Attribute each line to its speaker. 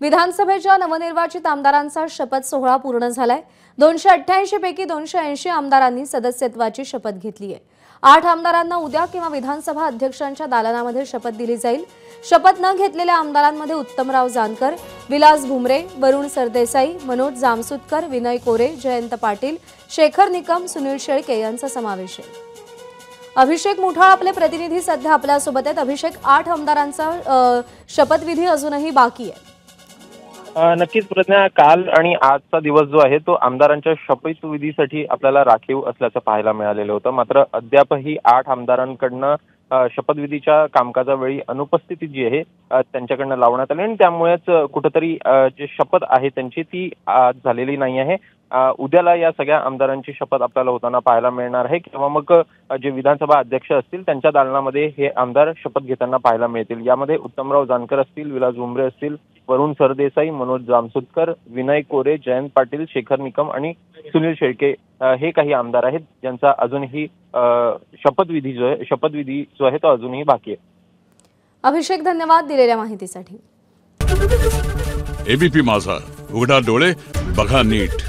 Speaker 1: विधानसभेच्या नवनिर्वाचित आमदारांचा शपथ सोहळा पूर्ण झालाय। 288 पैकी 280 आमदारांनी सदस्यत्वाची शपथ घेतली आहे। 8 आमदारांना उद्या किंवा विधानसभा अध्यक्षांच्या दालनामध्ये शपथ दिली जाईल। शपथ न घेतलेल्या आमदारांमध्ये उत्तमराव जानकर, विलास भुमरे, वरुण सरदेसाई, मनोज जामसुदकर, विनय कोरे, जयंत पाटील, शेखर निकम, सुनील शेळके यांचा समावेश आहे। अभिषेक मुठाळ आपले प्रतिनिधी सध्या आपल्या सोबत आहेत। अभिषेक, 8 आमदारांचा शपथविधी अजूनही बाकी आहे।
Speaker 2: नक्कीच प्रज्ञा, काल आणि आजचा दिवस जो आहे तो आमदारांच्या शपथविधीसाठी आपल्याला राखीव असल्याचं पाहायला मिळालेलं होतं। मात्र अद्यापही 8 आमदारांकडनं शपथविधीच्या कामकाजावेळी अनुपस्थिती जी आहे त्यांच्याकडनं लावण्यात आली आणि त्यामुळेच कुठेतरी जे शपथ आहे त्यांची ती आज झालेली नाही आहे। उद्याला या सगळ्या आमदारांची शपथ आपल्याला होताना पाहायला मिळणार आहे किंवा मग जे विधानसभा अध्यक्ष असतील त्यांच्या दालनामध्ये हे आमदार शपथ घेताना पाहायला मिळतील। यामध्ये उत्तमराव जानकर असतील, विलास भुमरे असतील, वरुण सरदेसाई, मनोज जामसुदकर, विनय कोरे, जयंत पाटील, शेखर निकम आणि सुनील शेळके हे काही आमदार आहेत ज्यांचा अजूनही शपथविधी जो आहे तो अजूनही बाकी आहे।
Speaker 1: अभिषेक, धन्यवाद दिलेल्या माहितीसाठी।
Speaker 3: एबीपी माझा, उघडा डोळे बघा नीट।